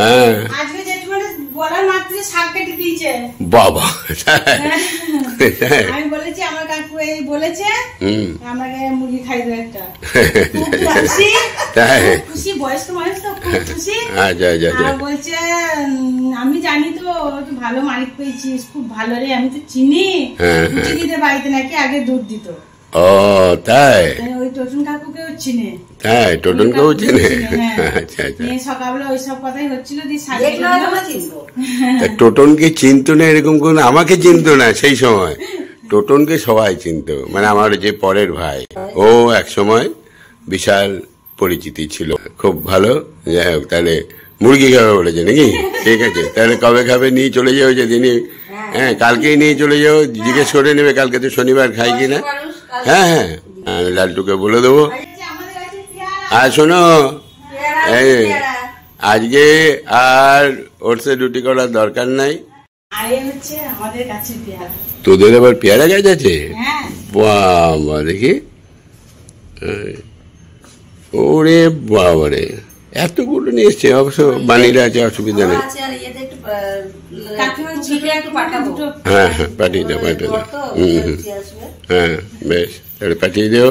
হ্যাঁ আজকে জেঠুমারে বলার মাত্র শাক কেটে দিয়েছে বাবা। আমি বলেছি আমার কাকু এই বলেছে আমাকে মুরগি খাই দেবে একটা। খুশি বয়স্ক মানুষ তো খুব খুশি। বলছে আমি জানি তো ভালো মালিক পেয়েছিস, খুব ভালো রে, আমি তো চিনি। রুটি দিতে বাড়িতে নাকি আগে দুধ দিত। ও তাই? ওই টোটন কাকুকেও চিনে। তাই টোটনকেও চিনে? আচ্ছা আচ্ছা। সকালবেলা ওইসব কথাই হচ্ছিল। টোটনকে চিনতো না এরকম কোন, আমাকে চিনতো না সেই সময়। টোটনকে সবাই চিনতো, মানে আমার যে পরের ভাই, ও এক সময় বিশাল পরিচিতি ছিল, খুব ভালো। যাই হোক, তাহলে মুরগি খাবে বলেছে নাকি? ঠিক আছে, তাহলে কবে খাবে নিয়ে চলে যাও যেদিনই। হ্যাঁ কালকেই নিয়ে চলে যাও, জিজ্ঞেস করে নেবে কালকে তো শনিবার খাই কিনা। হ্যাঁ হ্যাঁ, লালটুকে বলে দেবো। আর শোনো, আজকে আর ওটসে রুটি করার দরকার নাই। তোদের আবার পেয়ারা গাছ আছে? বাবা দেখি, ওরে বাবারে, এতগুলো নিয়ে এসছে। অবশ্য বানিরা আছে, অসুবিধা নেই। হ্যাঁ হ্যাঁ, পাঠিয়ে দাও পাঠিয়ে দাও। হ্যাঁ বেশ, তাহলে পাঠিয়ে দিও।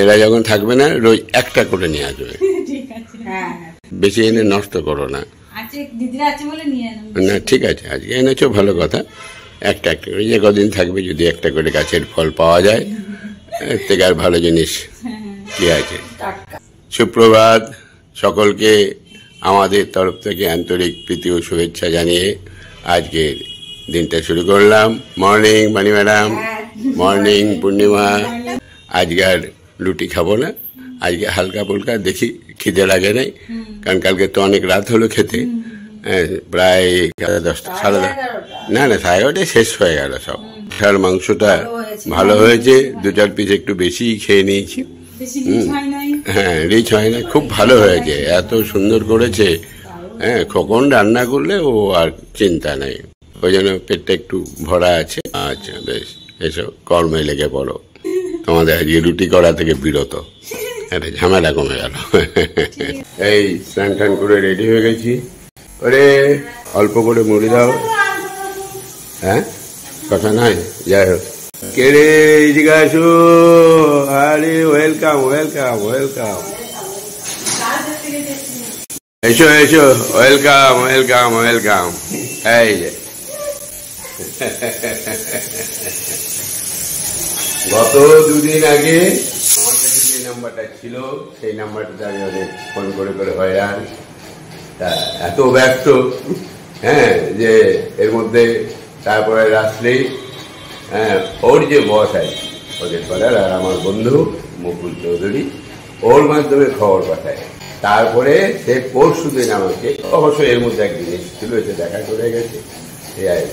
এরা যখন থাকবে না রোজ একটা করে নিয়ে আসবে, বেশি এনে নষ্ট করো না। না ঠিক আছে, আজকে এনেছো ভালো কথা। একটা একটা করে যে কদিন থাকবে, যদি একটা করে গাছের ফল পাওয়া যায় এর থেকে আর ভালো জিনিস কি আছে। সুপ্রভাত সকলকে, আমাদের তরফ থেকে আন্তরিক প্রীতি ও শুভেচ্ছা জানিয়ে আজকের দিনটা শুরু করলাম। মর্নিং বানি ম্যাডাম, মর্নিং পূর্ণিমা। আজকে আর রুটি খাবো না, আজকে হালকা ফুলকা দেখি, খিদে লাগে নাই, কারণ কালকে তো অনেক রাত হলো খেতে। প্রায় 10টা 11:30, না না 11:30 শেষ হয়ে গেল সব। বিশাল মাংসটা ভালো হয়েছে, 2-4 পিস একটু বেশি খেয়ে নিয়েছি। হ্যাঁ রিচ হয় না, খুব ভালো হয়েছে, এত সুন্দর করেছে। হ্যাঁ খোকন রান্না করলে ও আর চিন্তা নেই, ওই জন্য পেটটা একটু ভরা আছে। আচ্ছা বেশ, এসো কর্মে লেগে পড়ো। তোমাদের আজকে রুটি করা থেকে বিরত, একটা ঝামেলা কমে গেল। এই স্নান টান করে রেডি হয়ে গেছি। ওরে অল্প করে মুড়ি দাও। হ্যাঁ কথা নাই, যাই হোক। কে রে, এদিকে আসো। আরে ওয়েলকাম ওয়েলকাম ওয়েলকাম, এসো এসো, ওয়েলকাম ওয়েলকাম ওয়েলকাম। এই যে গত 2 দিন আগে আমার কাছে যে নাম্বারটা ছিল, সেই নাম্বারটাতে আমি অনেক ফোন করে করে হয়রান, তা এত ব্যস্ত। হ্যাঁ যে এর মধ্যে তারপরে রাত্রেই ওর যে বস আছে ওদের পাড়ার, আর আমার বন্ধু মুকুল চৌধুরী, ওর মাধ্যমে খবর পাঠায়। তারপরে সে পরশু দিন আমাকে, অবশ্য এর মধ্যে একদিন এসেছিল, এসে দেখা করে গেছে,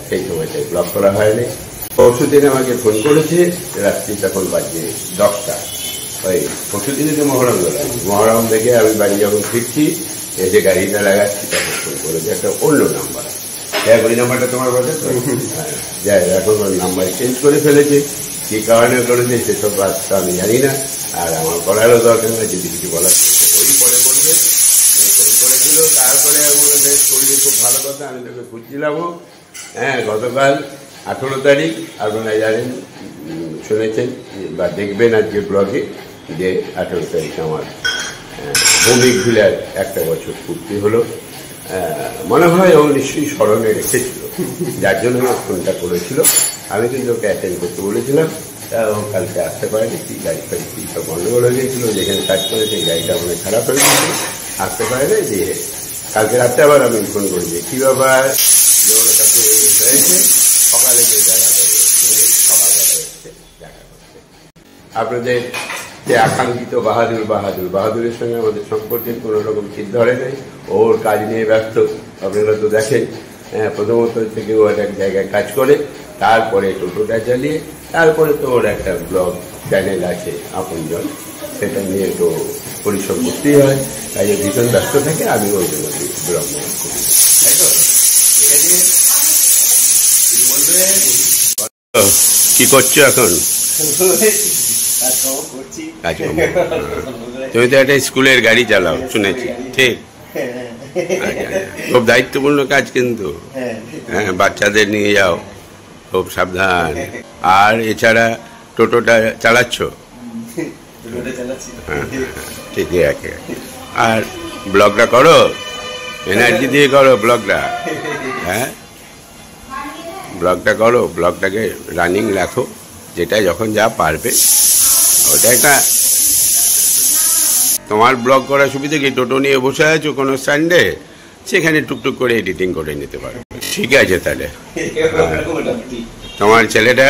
সেই সময়টাই ব্লক করা হয়নি। পরশু দিন আমাকে ফোন করেছে, রাত্রি তখন বাজে 10টা। ওই পরশু দিনে তো মহরম গেল, মহরম দেখে আমি বাড়ি যখন ফিরছি, এসে গাড়িটা লাগাচ্ছি, তখন ফোন করেছে একটা অন্য নাম্বার। হ্যাঁ ওই নাম্বারটা তোমার কাছে তো? যাই, এখন ওর নাম্বার চেঞ্জ করে ফেলেছে, কি কারণে করেছে সেসব রাস্তা আমি জানি না, আর আমার বলারও দরকার না, যদি কিছু বলার ওই পরে বলবে। ফোন করেছিল, তারপরে বেশ শরীরে খুব ভালো কথা, আমি তোকে খুঁজছিলামও। হ্যাঁ গতকাল 18 তারিখ, আপনারা জানেন, শুনেছেন বা দেখবেন আজকে ব্লগে, যে 18 তারিখ আমার ভৌমিক ভিলার 1টা বছর পূর্তি হলো। মনে হয় ও নিশ্চয়ই স্মরণে রেখেছিল, যার জন্য আমার ফোনটা করেছিল। আমি কিন্তু ওকে অ্যাটেন্ড করতে বলেছিলাম, তা ও কালকে আসতে পারেনি, কি গাড়ি ফাড়ি কি সব গন্ডগোল হয়ে গিয়েছিল, যেখানে কাজ করে সেই গাড়িটা অনেক খারাপ হয়ে গিয়েছিল, আসতে পারেনি। যে কালকে রাত্রে আবার আমি ফোন করি যে কী ব্যাপার, ওর কাছে হয়েছে, সকালে গিয়ে দেখা করবে, সকালবেলা এসছে দেখা করছে। আপনাদের যে আকাঙ্ক্ষিত বাহাদুরের সঙ্গে আমাদের সম্পর্কের কোনো রকম ঠিক ধরে নেই, ওর কাজ নিয়ে ব্যস্ত, আপনারা তো দেখেন। প্রথমত হচ্ছে কি, ও এক জায়গায় কাজ করে, তারপরে টোটোটা চালিয়ে, তারপরে তো ওর একটা ব্লগ চ্যানেল আছে আপনজন, সেটা নিয়ে তো পরিশ্রম করতেই হয়, তাই ভীষণ ব্যস্ত থাকে। আমি ওই জন্য ব্লগ করি, তাই তো? কি করছো এখন? তুমি তো একটা স্কুলের গাড়ি চালাও শুনেছি, ঠিক? খুব দায়িত্বপূর্ণ কাজ কিন্তু। হ্যাঁ, বাচ্চাদের নিয়ে যাও, খুব সাবধান। আর এছাড়া টোটোটা চালাচ্ছ? হ্যাঁ, ঠিকই আছে। আর ব্লগটা করো, এনার্জি দিয়ে করো ব্লগটা। হ্যাঁ, ব্লগটা করো, ব্লগটাকে রানিং রাখো, যেটা যখন যা পারবে। ওটা একটা তোমার ব্লগ করার সুবিধা কি, টোটো নিয়ে বসে আছো কোনো স্ট্যান্ডে, সেখানে টুকটুক করে এডিটিং করে নিতে পারো। ঠিক আছে তাহলে। তোমার ছেলেটা?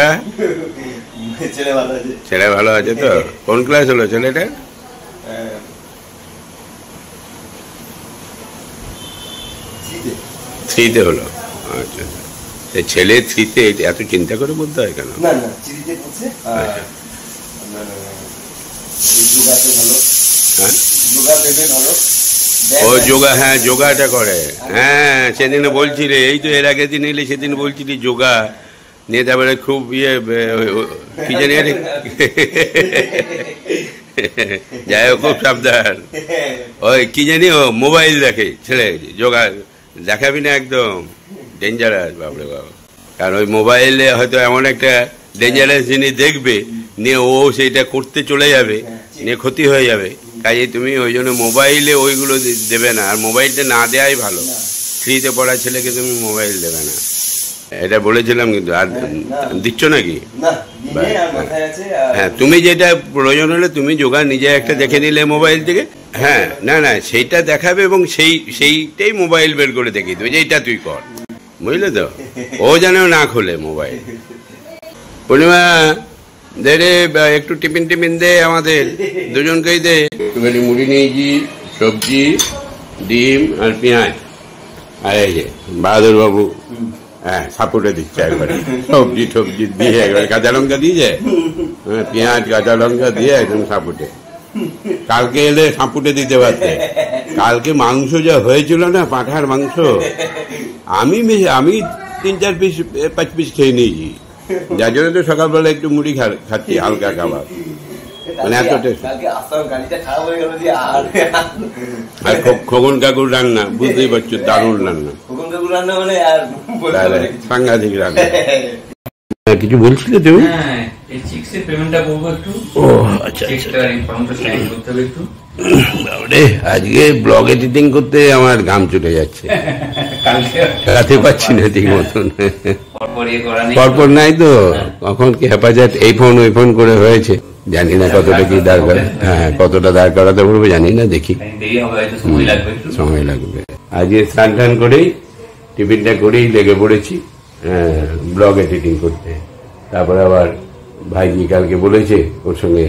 ছেলে ভালো আছে তো? কোন ক্লাস হলো ছেলেটা? 3-তে হলো। আচ্ছা, ছেলে 3-তে এত চিন্তা করে বলতে হয় কেন? ও যোগা, হ্যাঁ যোগাটা করে। হ্যাঁ, সেদিন বলছিলে, এই তো এর আগের দিন এলে সেদিন বলছিলি যোগা নিয়ে, তারপরে খুব কি জানি যাই হোক, খুব সাবধান। ওই কি জানি ও মোবাইল দেখে ছেলে, যোগা দেখাবি না, একদম ডেঞ্জারাস। বাবরে বাবা, কারণ ওই মোবাইলে হয়তো এমন একটা ডেঞ্জারাস জিনিস দেখবে, নিয়ে ও সেইটা করতে চলে যাবে, নিয়ে ক্ষতি হয়ে যাবে। কাজে তুমি ওই জন্য মোবাইলে ওইগুলো দেবে না, আর মোবাইলটা না দেওয়াই ভালো। 3-তে পড়া ছেলেকে তুমি মোবাইল দেবে না, এটা বলেছিলাম কিন্তু। আর দিচ্ছ নাকি? হ্যাঁ, তুমি যেটা প্রয়োজন হলে তুমি যোগা নিজে একটা দেখে নিলে মোবাইল থেকে। হ্যাঁ, না না, সেইটা দেখাবে এবং সেইটাই মোবাইল বের করে দেখিয়ে দেবে যে এইটা তুই কর, বুঝলে তো? ও যেন না খোলে মোবাইল। পূর্ণিমা দে রে, একটু টিফিন দে, আমাদের দুজনকেই দে। একটুখানি মুড়ি নিয়েছি, সবজি, ডিম আর পেঁয়াজ। আর এই যে বাহাদুর বাবু, হ্যাঁ সাপুটে দিচ্ছে একবারে, সবজি দিয়ে একবারে, কাঁচা লঙ্কা দিয়েছে, হ্যাঁ পেঁয়াজ কাঁচা লঙ্কা দিয়ে একদম সাপুটে। কালকে এলে সাপুটে দিতে পারতে। কালকে মাংস যা হয়েছিল না, পাঁঠার মাংস, আমি 3-4 পিস 5 পিস খেয়ে নিয়েছি, যার জন্য তো সকালবেলা একটু মুড়ি খাচ্ছি, হালকা খাবার। মানে এত টেস্ট। আর খোকন কাকুর রান্না, বুঝতেই পারছো, দারুণ রান্না, সাংঘাতিক রান্না। কিছু বলছিলে তুমি? ও আচ্ছা, আজকে ব্লগ এডিটিং করতে আমার ঘাম চলে যাচ্ছে, কাটতে পারছি না ঠিক মতন। পরপর নাই তো, কখন কি হেফাজত এই ফোন ওই ফোন করে হয়েছে, জানি না কতটা কি দরকার। হ্যাঁ, কতটা দাঁড় করাতে পারবো জানি না, দেখি সময় লাগবে। আজকে স্নান টান করেই টিফিনটা করেই লেগে পড়েছি ব্লগ এডিটিং করতে। তারপরে আবার ভাইজি কালকে বলেছে ওর সঙ্গে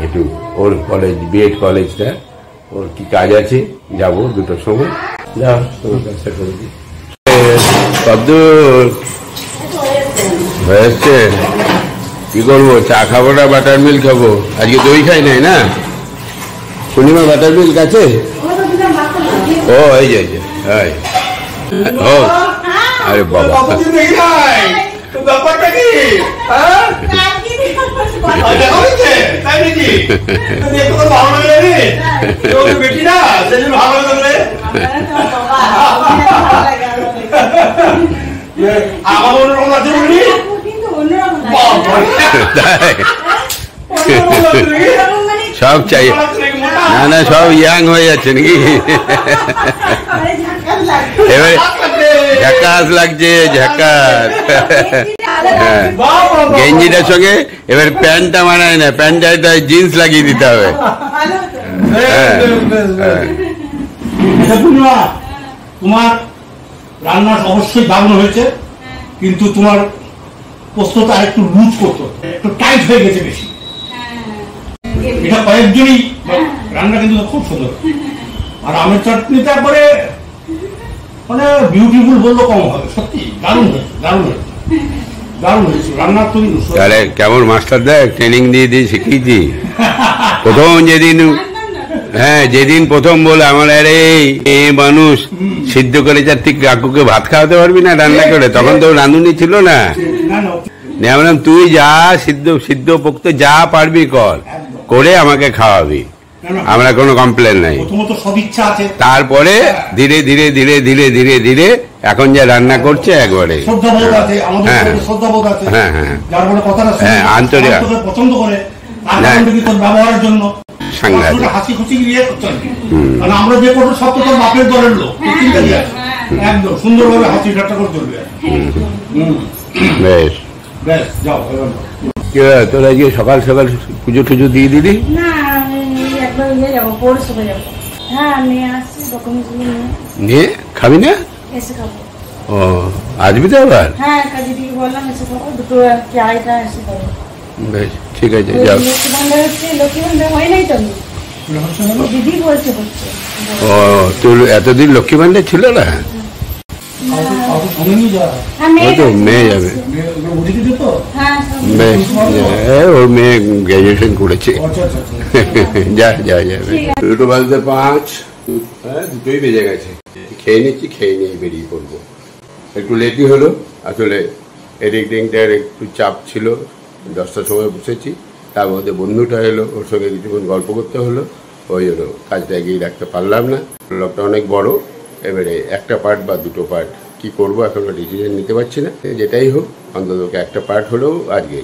একটু, ওর কলেজ বিএড কলেজটা, ওর কি কাজ আছে, যাবো 2টোর সময়। যাও, তোমার কাজটা করে দিই। কদ্দূর হয়েছে? কি করবো, চা খাবো না বাটার মিল্ক খাবো? আজকে দই খাই নাই না? পূর্ণিমা বাটার মিল্ক আছে? ও এই যে ও, আরে বাবা, ব্যাপারটা কি? ভালো লাগে বেটি না, সেদিন ভালো লাগলে আমার অন্যরকম আছে বলি, সব চাই না না, সব ইয়াং হয়ে যাচ্ছে নাকি? এবারে ঝাকাস লাগছে, ঝাকাস। হ্যাঁ, গেঞ্জিটার সঙ্গে এবার প্যান্টটা মানায় না, প্যান্টটা জিন্স লাগিয়ে দিতে হবে। হ্যাঁ, তোমার রান্না অবশ্যই দারুণ হয়েছে, কিন্তু তোমার পোস্তটা একটু লুজ করতো, একটু টাইট হয়ে গেছে বেশি। এটা কয়েকজনই, রান্না কিন্তু খুব সুন্দর। আর আমের চাটনিটা পরে মানে বিউটিফুল বললো কম হবে, সত্যি দারুণ হয়েছে, দারুণ হয়েছে, দারুণ হয়েছে রান্না। তুমি তাহলে কেমন মাস্টার দেখ, ট্রেনিং দিয়ে শিখিয়েছি প্রথম যেদিন। হ্যাঁ, যেদিন প্রথম বলে আমার, আরে এই মানুষ সিদ্ধ করে যা, ঠিক কাকুকে ভাত খাওয়াতে পারবি না রান্না করে? তখন তো রাঁধুনি ছিল না। বললাম তুই যা সিদ্ধ পোক্ত যা পারবি কর, করে আমাকে খাওয়াবি। আমরা কোনো কমপ্লেন নাই। প্রথমত সব ইচ্ছা আছে, তারপরে ধীরে ধীরে ধীরে ধীরে ধীরে ধীরে এখন যা রান্না করছে একবারে শ্রদ্ধাবোধ আছে, আমাদের শ্রদ্ধাবোধ আছে, যার ফলে কথাটা আন্তরিক পছন্দ করে ব্যবহারের জন্য সাংঘাতিক হাসি খুশি ইয়ে করতে হবে। কারণ আমরা যে কোনো সব তো তোর বাপের দলের লোক, একদম সুন্দরভাবে হাসি ঠাট্টা করে চলবে। বেশ বেশ, যাও। তোরা আজকে সকাল সকাল পুজো টুজো দিয়ে দিলি? নিয়ে খাবি না? ও আসবি তো আবার? বেশ ঠিক আছে, যাও। ও তোর এতদিন লক্ষ্মী ভান্ডার ছিল না? তো মেয়ে যাবে, ওর মেয়ে গ্রাজুয়েশন করেছে। যা যা যাবে। 2:05, দুটোই বেজে গেছে। খেয়ে নিচ্ছি, খেয়ে নিয়ে বেরিয়ে পড়বো। একটু লেটই হলো, আসলে এডিটিংটার একটু চাপ ছিল। 10টার সময় বসেছি, তার মধ্যে বন্ধুটা এলো, ওর সঙ্গে কিছুক্ষণ গল্প করতে হলো, ওই জন্য কাজটা এগিয়ে রাখতে পারলাম না। ব্লগটা অনেক বড়, এবারে একটা পার্ট বা দুটো পার্ট কি করব এখনো ডিসিশন নিতে পারছি না। যেটাই হোক অন্তত একটা পার্ট হলেও আজকে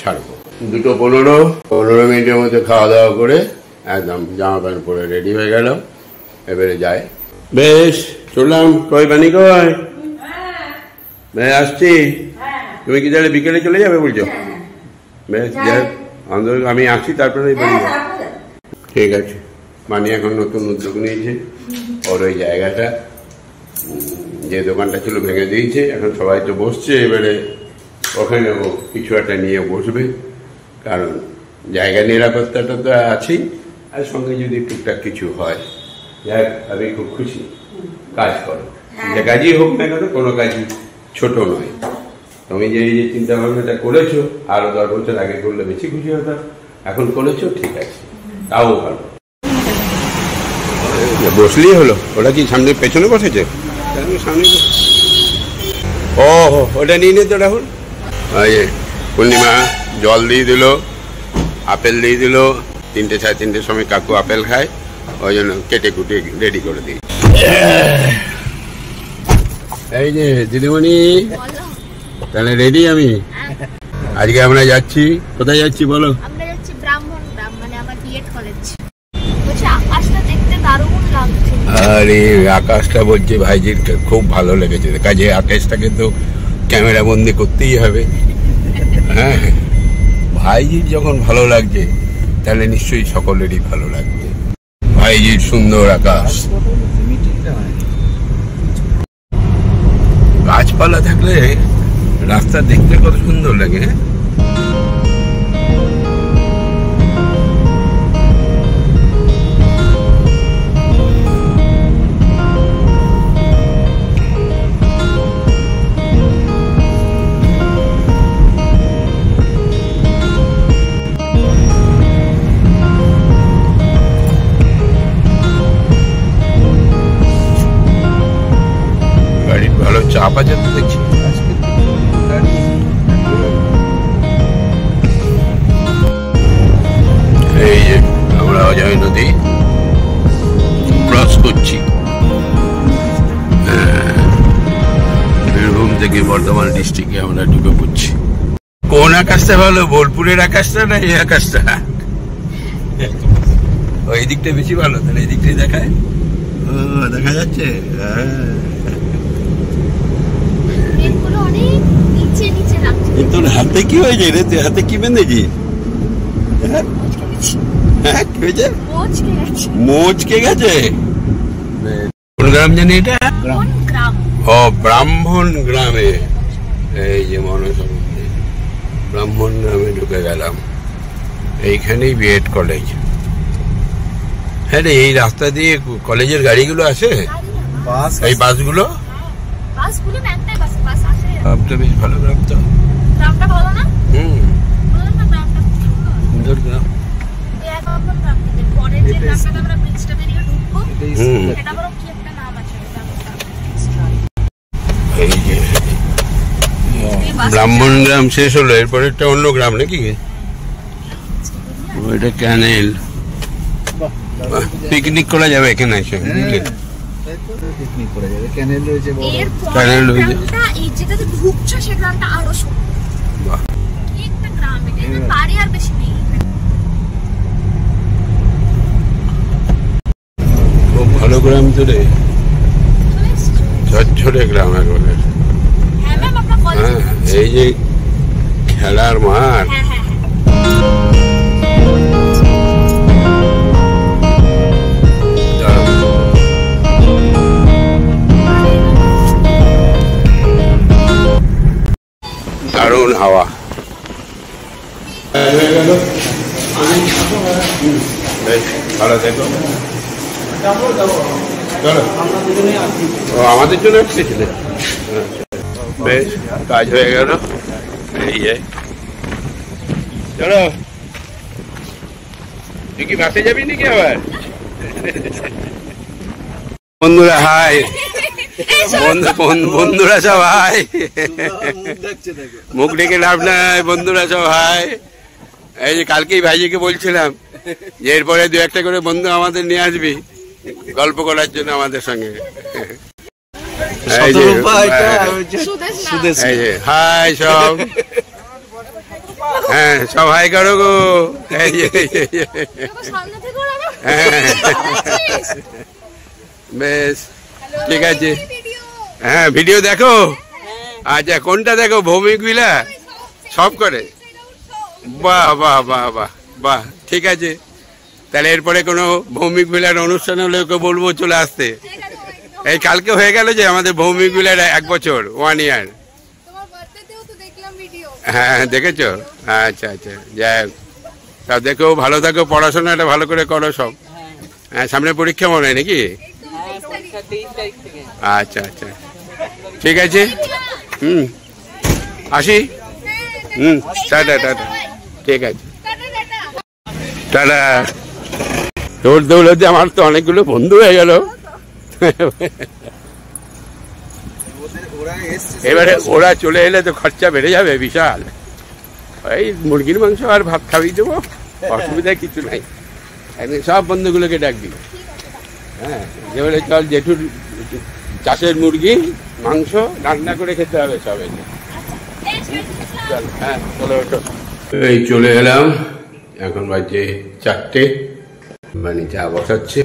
ছাড়বো। 2:15 মিনিটের মধ্যে খাওয়া দাওয়া করে একদম জামা প্যান্ট পরে রেডি হয়ে গেল, এবারে যাই। বেশ চললাম। কই বানি কই? বেশ আসছি। তুমি কি তাহলে বিকেলে চলে যাবে বলছো? বেশ যাই, আমি আসছি তারপরে ঠিক আছে। মানে এখন নতুন উদ্যোগ নিয়েছে, ওর ওই জায়গাটা যে দোকানটা ছিল ভেঙে দিয়েছে, এখন সবাই তো বসছে, এবারে ওখানে ও কিছু একটা নিয়ে বসবে, কারণ জায়গা নিরাপত্তাটা তো আছেই, আর সঙ্গে যদি টুকটাক কিছু হয়। যাই, আমি খুব খুশি। কাজ করো, যে কাজই হোক না কেন, কোনো কাজই ছোট নয়। তুমি যে এই যে চিন্তা ভাবনাটা করেছো, আরো 10 বছর আগে করলে বেশি খুশি হতাম, এখন করেছো ঠিক আছে, তাও ভালো। বসলেই হলো। ওটা কি সামনে পেছনে বসেছে? সামনে। ও ওটা নিয়ে নে তো রাহুল। ওই পূর্ণিমা জল দিয়ে দিল, আপেল দিয়ে দিল। 3টে 3:30 সময় কাকু আপেল খায়, ওই জন্য কেটে কুটে রেডি করে দিই। এই যে দিদিমণি, তাহলে রেডি আমি। আজকে আমরা যাচ্ছি, কোথায় যাচ্ছি বলো? আমরা যাচ্ছি ব্রাহ্মণগ্রাম, মানে আমার বিএড কলেজ। বলছি আকাশটা দেখতে দারুণ লাগছে। আরে আকাশটা বলছে ভাইজির খুব ভালো লেগেছে, কাজে আকাশটাকে তো ক্যামেরা বন্দি করতেই হবে। হ্যাঁ, ভাইজির যখন ভালো লাগছে তাহলে নিশ্চয়ই সকলেরই ভালো লাগবে। ভাইজির সুন্দর আকাশ, গাছপালা থাকলে রাস্তা দেখতে কত সুন্দর লাগে। গাড়ির ভালো চাপ আছে তো দেখছি। এই যে আমরা অজয় নদী ক্রস করছি, বীরভূম থেকে বর্ধমান ডিস্ট্রিক্টে আমরা ঢুকে পড়ছি। কোন আকাশটা ভালো, বোলপুরের আকাশটা না এই আকাশটা? ওই দিকটা বেশি ভালো, তাহলে এই দিকটাই দেখায়। দেখা যাচ্ছে। তোর হাতে কি হয়েছে রে? তুই হাতে কি বেঁধেছি? মোচকে গেছে। কোন গ্রাম জানি এটা? ও ব্রাহ্মণ গ্রামে। এই যে মনসমুদ্রে ব্রাহ্মণ গ্রামে ঢুকে গেলাম। এইখানেই বিএড কলেজ। হ্যাঁ রে, এই রাস্তা দিয়ে কলেজের গাড়িগুলো আসে, এই বাসগুলো। গ্রামটা বেশ ভালো, গ্রামটা ভালো না? সুন্দর গ্রাম। এই যে ব্রাহ্মণ গ্রাম শেষ হলো, এরপরে একটা অন্য গ্রাম নাকি? ওইটা ক্যানেল। পিকনিক করা যাবে এখানে এসে, পিকনিক করা যাবে। ক্যানেল রয়েছে, ক্যানেল রয়েছে। এই যেটাতে ঢুকছো সে গ্রামটা আরো সুন্দর। কি একটা গ্রাম এটা, বাড়ি আর বেশি নেই। খুব ভালো গ্রাম তো রে, ঝরঝরে গ্রাম একবারে। হ্যাঁ ম্যাম, আপনার কলেজ। এই যে খেলার মাঠ, দারুণ হাওয়া। ভালো থেকো। চলো, আমাদের জন্য এসেছিলে, বেশ কাজ হয়ে গেল। এই যে চলো, তুই কি বাসে যাবি নাকি আবার? বন্ধুরা হাই, বন্ধুরা সব হাই, মুখ ডেকে লাভ নাই, বন্ধুরা সব হাই। এই যে কালকেই ভাইজিকে বলছিলাম যে এরপরে দু একটা করে বন্ধু আমাদের নিয়ে আসবি গল্প করার জন্য আমাদের সঙ্গে। হাই সব, হ্যাঁ সব হাই করো গো। বেশ ঠিক আছে, হ্যাঁ ভিডিও দেখো। আচ্ছা কোনটা দেখো, ভৌমিক বিলা সব করে? বাহ বাহ বাহ বাহ বাহ, ঠিক আছে। তাহলে এরপরে কোনো ভৌমিক বিলার অনুষ্ঠান হলে ওকে বলবো চলে আসতে। এই কালকে হয়ে গেল যে আমাদের ভৌমিক বিলার 1 বছর, 1 ইয়ার। হ্যাঁ দেখেছো? আচ্ছা আচ্ছা, যাই হোক, তা দেখো ভালো থাকো, পড়াশোনাটা ভালো করে করো সব। হ্যাঁ সামনে পরীক্ষা মনে হয় নাকি? আচ্ছা আচ্ছা ঠিক আছে, আসি। টাটা টাটা, ঠিক আছে টাটা। দৌড় দৌড়তে আমার তো অনেকগুলো বন্ধু হয়ে গেল। এবারে ওরা চলে এলে তো খরচা বেড়ে যাবে বিশাল। এই মুরগির মাংস আর ভাত খাইয়ে দেবো, অসুবিধা কিছু নাই। একদিন সব বন্ধুগুলোকে ডাকবি। হ্যাঁ এবারে চল, জেঠুর চাষের মুরগি মাংস রান্না করে খেতে হবে সব। হ্যাঁ চলো ওঠো। এই চলে এলাম, এখন বাজে 4টে, মানে চা বসাচ্ছে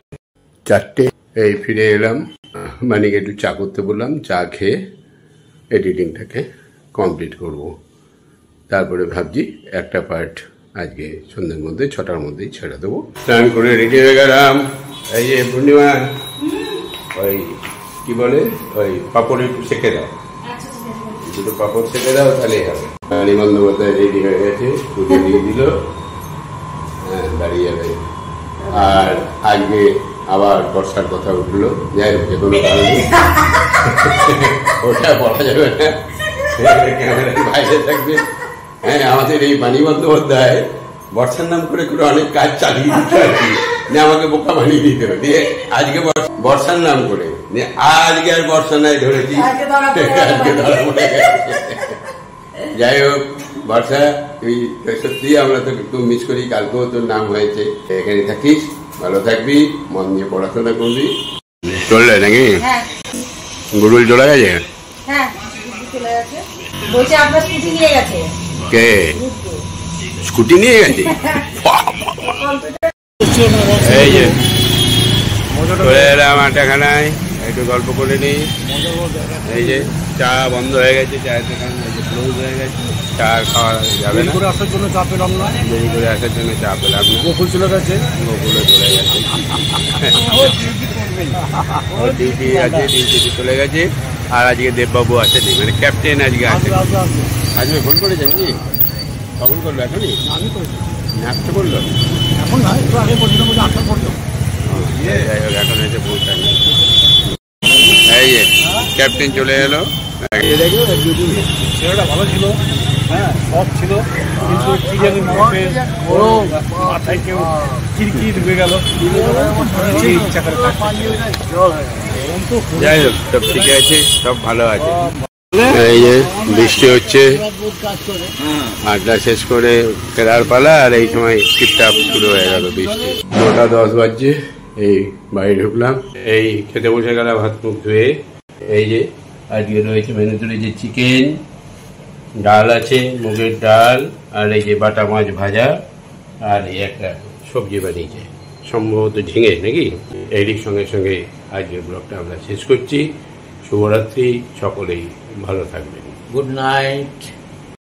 4টে। এই ফিরে এলাম, মানিকে একটু চা করতে বললাম, চা খেয়ে এডিটিংটাকে কমপ্লিট করব। তারপরে ভাবছি একটা পার্ট আজকে সন্ধ্যের মধ্যে 6টার মধ্যেই ছেড়ে দেবো। স্নান করে রেডি হয়ে গেলাম। এই যে পূর্ণিমা, ওই কি বলে, ওই পাপড় একটু সেঁকে দাও, দুটো পাপড় সেঁকে দাও, তাহলেই হবে। রানী বন্দ্যোপাধ্যায় রেডি হয়ে গেছে, পুজো দিয়ে দিল, হ্যাঁ দাঁড়িয়ে যাবে। আর আজকে আবার বর্ষার কথা উঠলো, যাই হোক যে কোনো কারণে ওটা বলা যাবে না, ক্যামেরার বাইরে থাকবে। হ্যাঁ আমাদের এই বাণী বন্দ্যোপাধ্যায় বর্ষার নাম করে করে অনেক কাজ চালিয়ে দিতে আর কি, আমাকে বোকা বানিয়ে দিতে হবে। দিয়ে আজকে বর্ষার নাম করে আজকে আর বর্ষা নাই ধরেছি, আজকে ধরা পড়ে গেছে। যাই হোক বর্ষা, তুই সত্যি আমরা তো একটু মিস করি, কালকেও তোর নাম হয়েছে। এখানে থাকিস, ভালো থাকবি, মন দিয়ে পড়াশোনা করবি। চললে নাকি? গুরুল চলে গেছে? কে স্কুটি নিয়ে গেছে? এই যে চলে এলাম আটাখানায়, একটু গল্প করে নিই। এই যে চা বন্ধ হয়ে গেছে, চায়ের দোকান ক্লোজ হয়ে গেছে, চা খাওয়া যাবে না। আসার জন্য চা পেলাম না, দেরি করে আসার জন্য চা পেলাম না। গোকুল চলে গেছে, গোকুলে চলে গেছে, ও ডিউটি আছে, ডিউটি চলে গেছে। আর আজকে দেববাবু আসেনি, মানে ক্যাপ্টেন আজকে আসে। আজকে ফোন করেছেন কি? কখন করলো? এখনই? আমি করেছি। নাচতে করলো এখন না, একটু আগে পর্যন্ত 8টা পর্যন্ত। যাই হোক এখন এসে পৌঁছানি। এই যে ক্যাপ্টেন চলে এলো। ছেলেটা ভালো ছিল, হ্যাঁ সব ছিল, কিন্তু কি জানি মাথায় কেউ কিরকির হয়ে গেল, ইচ্ছা করে। যাই হোক সব ঠিক আছে, সব ভালো আছে। এই যে বৃষ্টি হচ্ছে, আড্ডা শেষ করে ফেরার পালা, আর এই সময় টিপটাপ শুরু হয়ে গেল বৃষ্টি। 9:10 বাজছে, এই বাড়ি ঢুকলাম, এই খেতে বসে গেলাম হাত মুখ ধুয়ে। এই যে আজকে রয়েছে মেনুতে রয়েছে চিকেন, ডাল আছে মুগের ডাল, আর এই যে বাটা মাছ ভাজা, আর এই একটা সবজি বানিয়েছে সম্ভবত ঝিঙে নাকি। এরই সঙ্গে সঙ্গে আজকের ব্লগটা আমরা শেষ করছি। শুভরাত্রি, সকলেই ভালো থাকবেন। Good night.